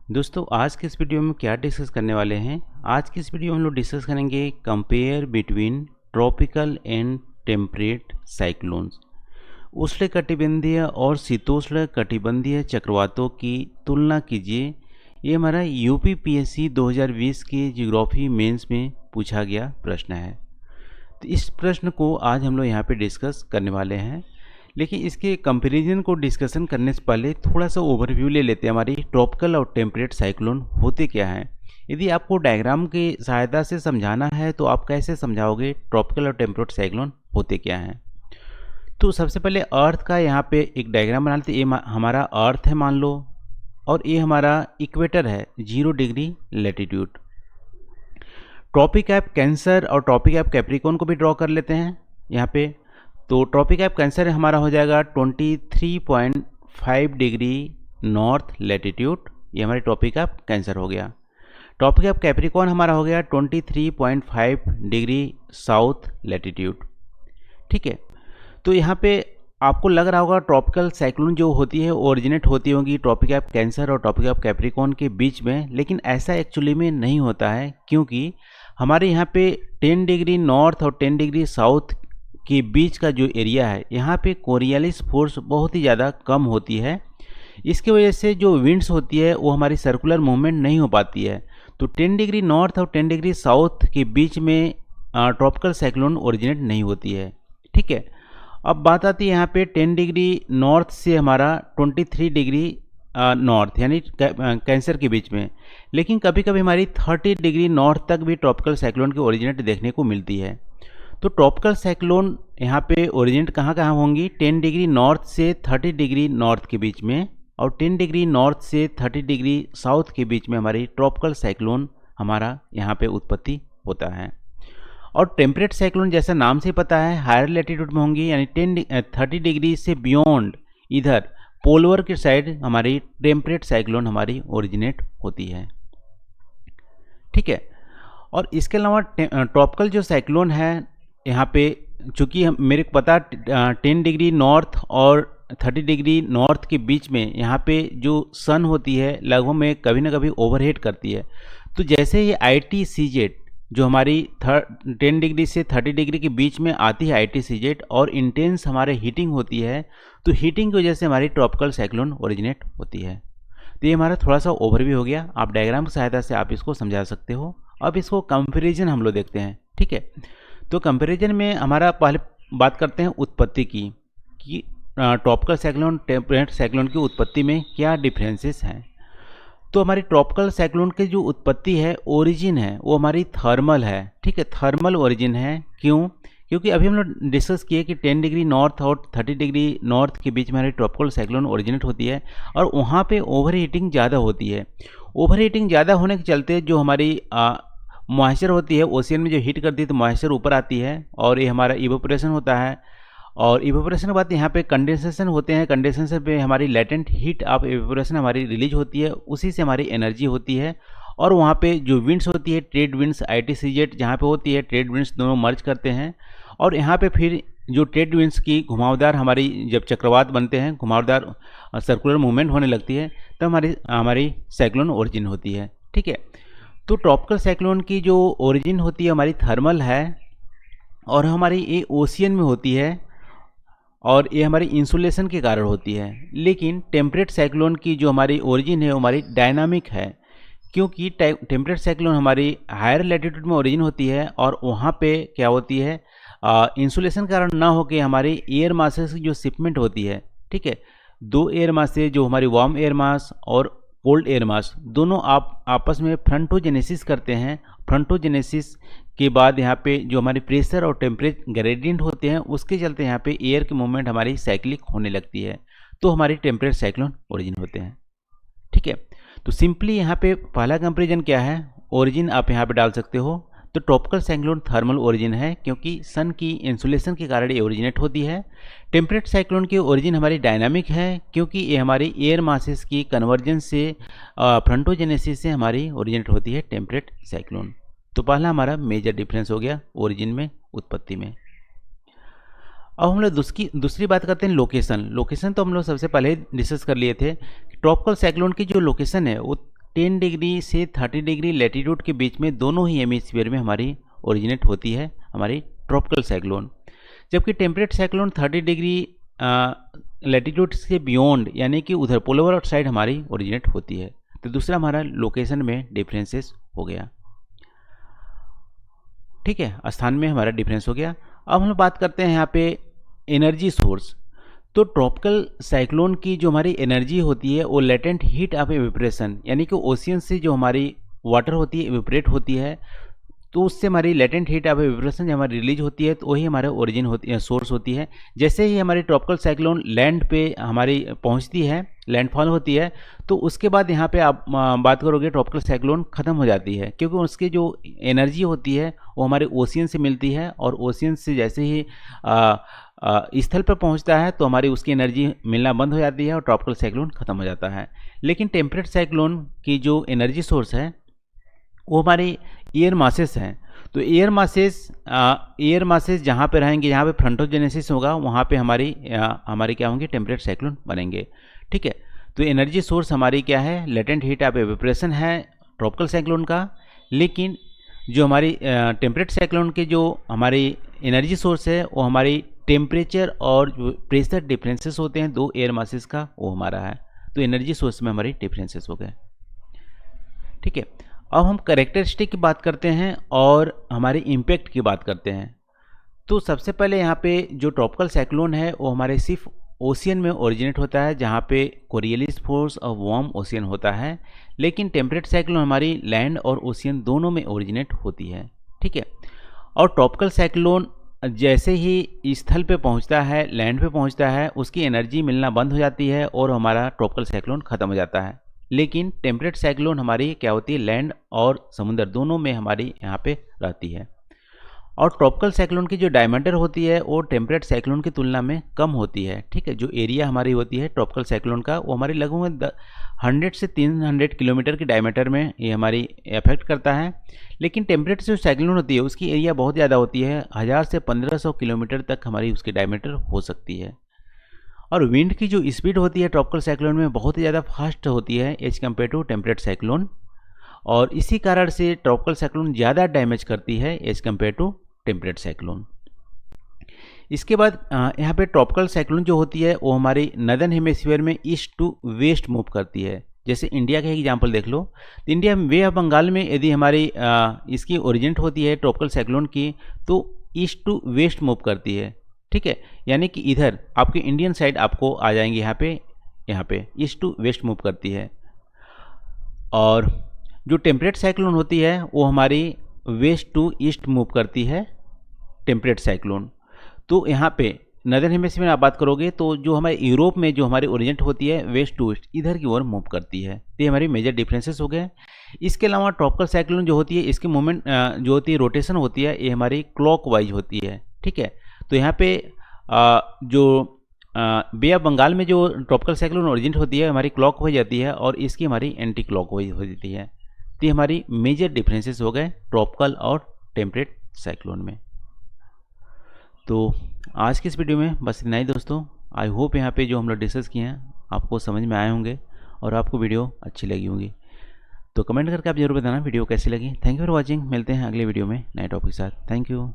दोस्तों आज के इस वीडियो में क्या डिस्कस करने वाले हैं। आज की इस वीडियो में हम लोग डिस्कस करेंगे compare between tropical and temperate cyclones. उष्णकटिबंधीय और शीतोष्ण कटिबंधीय चक्रवातों की तुलना कीजिए। ये हमारा यूपीपीएससी 2020 के ज्योग्राफी मेंस में पूछा गया प्रश्न है। तो इस प्रश्न को आज हम लोग यहाँ पे डिस्कस करने वाले हैं, लेकिन इसके कंपैरिजन को डिस्कशन करने से पहले थोड़ा सा ओवरव्यू ले लेते हैं। हमारी ट्रॉपिकल और टेम्परेट साइक्लोन होते क्या हैं। यदि आपको डायग्राम की सहायता से समझाना है तो आप कैसे समझाओगे ट्रॉपिकल और टेम्परेट साइक्लोन होते क्या हैं। तो सबसे पहले अर्थ का यहाँ पे एक डायग्राम बना लेते। ये हमारा अर्थ है मान लो, और ये हमारा इक्वेटर है 0 degree latitude. Tropic of Cancer और ट्रॉपिक ऑफ कैप्रिकॉर्न को भी ड्रॉ कर लेते हैं यहाँ पे। तो ट्रॉपिक ऑफ कैंसर हमारा हो जाएगा 23.5 डिग्री नॉर्थ लेटीट्यूड, ये हमारे ट्रॉपिक ऑफ कैंसर हो गया। ट्रॉपिक ऑफ कैप्रिकॉर्न हमारा हो गया 23.5 डिग्री साउथ लेटीट्यूड। ठीक है, तो यहाँ पे आपको लग रहा होगा ट्रॉपिकल साइक्लोन जो होती है ओरिजिनेट होती होगी ट्रॉपिक ऑफ कैंसर और ट्रॉपिक ऑफ कैप्रिकॉर्न के बीच में, लेकिन ऐसा एक्चुअली में नहीं होता है, क्योंकि हमारे यहाँ पे 10 डिग्री नॉर्थ और 10 डिग्री साउथ के बीच का जो एरिया है, यहाँ पे कोरियालिस फोर्स बहुत ही ज़्यादा कम होती है। इसकी वजह से जो विंड्स होती है वो हमारी सर्कुलर मूवमेंट नहीं हो पाती है। तो 10 डिग्री नॉर्थ और 10 डिग्री साउथ के बीच में ट्रॉपिकल साइक्लोन ओरिजिनेट नहीं होती है। ठीक है, अब बात आती है यहाँ पे 10 डिग्री नॉर्थ से हमारा 23 डिग्री नॉर्थ यानी कैंसर के बीच में, लेकिन कभी कभी हमारी 30 डिग्री नॉर्थ तक भी ट्रॉपिकल साइक्लोन की ओरिजिनेट देखने को मिलती है। तो ट्रॉपिकल साइक्लोन यहाँ पे ओरिजिनेट कहाँ कहाँ होंगी, 10 डिग्री नॉर्थ से 30 डिग्री नॉर्थ के बीच में, और 10 डिग्री नॉर्थ से 30 डिग्री साउथ के बीच में हमारी ट्रॉपिकल साइक्लोन हमारा यहाँ पे उत्पत्ति होता है। और टेम्परेट साइक्लोन जैसा नाम से पता है हायर लेटीट्यूड में होंगी, यानी 30 डिग्री से बियॉन्ड इधर पोलवर के साइड हमारी टेम्परेट साइक्लोन हमारी ओरिजिनेट होती है। ठीक है, और इसके अलावा ट्रॉपिकल जो साइक्लोन है यहाँ पे, चूँकि मेरे को पता 10 डिग्री नॉर्थ और 30 डिग्री नॉर्थ के बीच में यहाँ पे जो सन होती है लगभग में कभी ना कभी ओवरहेड करती है। तो जैसे ये ITCZ जो हमारी 10 डिग्री से 30 डिग्री के बीच में आती है ITCZ, और इंटेंस हमारे हीटिंग होती है, तो हीटिंग की वजह से हमारी ट्रॉपिकल साइक्लोन ओरिजिनेट होती है। तो ये हमारा थोड़ा सा ओवरव्यू हो गया। आप डायग्राम की सहायता से आप इसको समझा सकते हो। अब इसको कंपेरिजन हम लोग देखते हैं। ठीक है, तो कंपैरिजन में हमारा पहले बात करते हैं उत्पत्ति की, कि ट्रॉपिकल साइक्लोन टेम्परेट साइक्लोन की उत्पत्ति में क्या डिफरेंसेस हैं। तो हमारी ट्रॉपिकल साइक्लोन की जो उत्पत्ति है, ओरिजिन है, वो हमारी थर्मल है। ठीक है, थर्मल ओरिजिन है। क्यों? क्योंकि अभी हम लोग डिस्कस किए कि 10 डिग्री नॉर्थ और 30 डिग्री नॉर्थ के बीच में हमारी ट्रॉपिकल साइक्लोन ओरिजिनेट होती है, और वहाँ पे ओवर हीटिंग ज़्यादा होती है। ओवर हीटिंग ज़्यादा होने के चलते जो हमारी मॉइस्चर होती है ओशियन में जो हीट करती है, तो मॉइस्चर ऊपर आती है और ये हमारा इवेपोरेशन होता है। और इवेपोरेशन के बाद यहाँ पे कंडेंसेशन होते हैं। कंडेंसेशन पे हमारी लेटेंट हीट ऑफ इवेपोरेशन हमारी रिलीज होती है, उसी से हमारी एनर्जी होती है। और वहाँ पे जो विंड्स होती है, ट्रेड विंड्स ITCZ जहाँ पे होती है, ट्रेड विंड्स दोनों मर्ज करते हैं, और यहाँ पे फिर जो ट्रेड विंड्स की घुमावदार हमारी जब चक्रवात बनते हैं, घुमावदार सर्कुलर मूवमेंट होने लगती है, तब हमारी साइक्लोन ओरिजिन होती है। ठीक है, तो ट्रॉपिकल साइक्लोन की जो ओरिजिन होती है हमारी थर्मल है, और हमारी ये ओशियन में होती है, और ये हमारी इंसुलेशन के कारण होती है। लेकिन टेम्परेट साइक्लोन की जो हमारी ओरिजिन है वो हमारी डायनामिक है, क्योंकि टेम्परेट साइक्लोन हमारी हायर लैटिट्यूड में ओरिजिन होती है, और वहाँ पे क्या होती है, इंसुलेशन कारण ना होकर हमारी एयर मासेस की जो शिपमेंट होती है। ठीक है, 2 एयर मासेस जो हमारी वार्म एयर मास और कोल्ड एयर मास दोनों आप आपस में फ्रंटोजेनेसिस करते हैं। फ्रंटोजेनेसिस के बाद यहाँ पे जो हमारे प्रेशर और टेम्परेचर ग्रेडियंट होते हैं, उसके चलते यहाँ पे एयर की मूवमेंट हमारी साइक्लिक होने लगती है, तो हमारी टेम्परेट साइक्लोन ओरिजिन होते हैं। ठीक है, तो सिंपली यहाँ पे पहला कंपेरिजन क्या है, ओरिजिन आप यहाँ पे डाल सकते हो। तो ट्रॉपिकल साइक्लोन थर्मल ओरिजिन है, क्योंकि सन की इंसुलेशन के कारण ये ओरिजिनेट होती है। टेम्परेट साइक्लोन की ओरिजिन हमारी डायनामिक है, क्योंकि ये हमारी एयर मासेस की कन्वर्जन से फ्रंटोजेनेसिस से हमारी ओरिजिनेट होती है टेम्परेट साइक्लोन। तो पहला हमारा मेजर डिफरेंस हो गया ओरिजिन में, उत्पत्ति में। अब हम लोग दूसरी बात करते हैं लोकेशन। लोकेशन तो हम लोग सबसे पहले डिस्कस कर लिए थे। ट्रॉपिकल साइक्लोन की जो लोकेशन है वो 10 डिग्री से 30 डिग्री लैटीट्यूड के बीच में दोनों ही हेमिस्फीयर में हमारी ओरिजिनेट होती है हमारी ट्रॉपिकल साइक्लोन। जबकि टेम्परेट साइक्लोन 30 डिग्री लैटीट्यूड से बियॉन्ड यानी कि उधर पोलर साइड हमारी ओरिजिनेट होती है। तो दूसरा हमारा लोकेशन में डिफरेंसेस हो गया, ठीक है, स्थान में हमारा डिफरेंस हो गया। अब हम लोग बात करते हैं यहाँ पे एनर्जी सोर्स। तो ट्रॉपिकल साइक्लोन की जो हमारी एनर्जी होती है वो लेटेंट हीट ऑफ एवेपोरेशन यानी कि ओशियन से जो हमारी वाटर होती है एवेपोरेट होती है, तो उससे हमारी लेटेंट हीट ऑफ एवेपोरेशन जब हमारी रिलीज होती है तो वही हमारे ओरिजिन होती है, सोर्स होती है। जैसे ही हमारी ट्रॉपिकल साइक्लोन लैंड पे हमारी पहुंचती है, लैंडफॉल होती है, तो उसके बाद यहाँ पे आप बात करोगे ट्रॉपिकल साइक्लोन ख़त्म हो जाती है, क्योंकि उसकी जो एनर्जी होती है वो हमारे ओशियन से मिलती है, और ओशियन से जैसे ही स्थल पर पहुंचता है तो हमारी उसकी एनर्जी मिलना बंद हो जाती है और ट्रॉपिकल साइक्लोन ख़त्म हो जाता है। लेकिन टेम्परेट साइक्लोन की जो एनर्जी सोर्स है वो हमारी एयर मासेस हैं। तो एयर मासेस जहाँ पे रहेंगे, जहाँ पे फ्रंटोजेनेसिस होगा, वहाँ पे हमारी क्या होंगे, टेम्परेट साइक्लोन बनेंगे, ठीक है। तो एनर्जी सोर्स हमारी क्या है, लेटेंट हीट ऑफ एवेपोरेशन है ट्रॉपिकल साइक्लोन का। लेकिन जो हमारी टेम्परेट साइक्लोन के जो हमारी एनर्जी सोर्स है वो हमारी टेम्परेचर और जो प्रेशर डिफरेंसेस होते हैं दो एयर मासेस का, वो हमारा है। तो एनर्जी सोर्स में हमारी डिफरेंसेस हो गए, ठीक है। अब हम कैरेक्टरिस्टिक की बात करते हैं और हमारे इम्पैक्ट की बात करते हैं। तो सबसे पहले यहाँ पे जो ट्रॉपिकल साइक्लोन है वो हमारे सिर्फ ओशियन में ओरिजिनेट होता है, जहाँ पे कोरियलिस फोर्स और वार्म ओशियन होता है। लेकिन टेम्परेट साइक्लोन हमारी लैंड और ओशियन दोनों में ओरिजिनेट होती है, ठीक है। और ट्रॉपिकल साइक्लोन जैसे ही स्थल पे पहुंचता है, लैंड पे पहुंचता है, उसकी एनर्जी मिलना बंद हो जाती है और हमारा ट्रॉपिकल साइक्लोन ख़त्म हो जाता है। लेकिन टेम्परेट साइक्लोन हमारी क्या होती है, लैंड और समुद्र दोनों में हमारी यहाँ पे रहती है। और ट्रॉपिकल साइक्लोन की जो डायमीटर होती है वो टेम्परेट साइक्लोन की तुलना में कम होती है, ठीक है। जो एरिया हमारी होती है ट्रॉपिकल साइक्लोन का वो हमारी लगभग 100 से 300 किलोमीटर की डायमीटर में ये हमारी इफेक्ट करता है। लेकिन टेम्परेट जो साइक्लोन होती है उसकी एरिया बहुत ज़्यादा होती है, 1000 से 1500 किलोमीटर तक हमारी उसकी डायमीटर हो सकती है। और विंड की जो स्पीड होती है ट्रॉपिकल साइक्लोन में बहुत ही ज़्यादा फास्ट होती है as compare to temperate cyclone, और इसी कारण से ट्रॉपिकल साइक्लोन ज़्यादा डैमेज करती है as compare to temperate cyclone. इसके बाद यहाँ पे ट्रॉपिकल साइक्लोन जो होती है वो हमारी नदर्न हेमिस्फीयर में ईस्ट टू वेस्ट मूव करती है। जैसे इंडिया का एग्जांपल देख लो, तो इंडिया में वे ऑफ बंगाल में यदि हमारी इसकी ओरिजिनेट होती है ट्रॉपिकल साइक्लोन की, तो ईस्ट टू वेस्ट मूव करती है, ठीक है। यानी कि इधर आपके इंडियन साइड आपको आ जाएंगे, यहाँ पे ईस्ट टू वेस्ट मूव करती है। और जो टेम्परेट साइक्लोन होती है वो हमारी वेस्ट टू ईस्ट मूव करती है, टेम्परेट साइक्लोन। तो यहाँ पे नदर्न हेमिस्फीयर में आप बात करोगे तो जो हमारे यूरोप में जो हमारी ओरिजिनेट होती है वेस्ट टू ईस्ट इधर की ओर मूव करती है। तो ये हमारी मेजर डिफरेंसेस हो गए। इसके अलावा ट्रॉपिकल साइक्लोन जो होती है इसकी मूवमेंट जो होती है, रोटेशन होती है, ये हमारी क्लॉकवाइज होती है, ठीक है। तो यहाँ पे जो बे ऑफ बंगाल में जो ट्रॉपिकल साइक्लोन ओरिजिनेट होती है हमारी क्लॉकवाइज जाती है और इसकी हमारी एंटी क्लॉकवाइज हो जाती है। तो ये हमारी मेजर डिफरेंसेस हो गए ट्रॉपिकल और टेम्परेट साइक्लोन में। तो आज की इस वीडियो में बस इतना ही दोस्तों। आई होप यहाँ पे जो हम लोग डिस्कस किए हैं आपको समझ में आए होंगे और आपको वीडियो अच्छी लगी होगी। तो कमेंट करके आप जरूर बताना वीडियो कैसी लगी। Thank you for watching. मिलते हैं अगले वीडियो में नए टॉपिक के साथ। Thank you.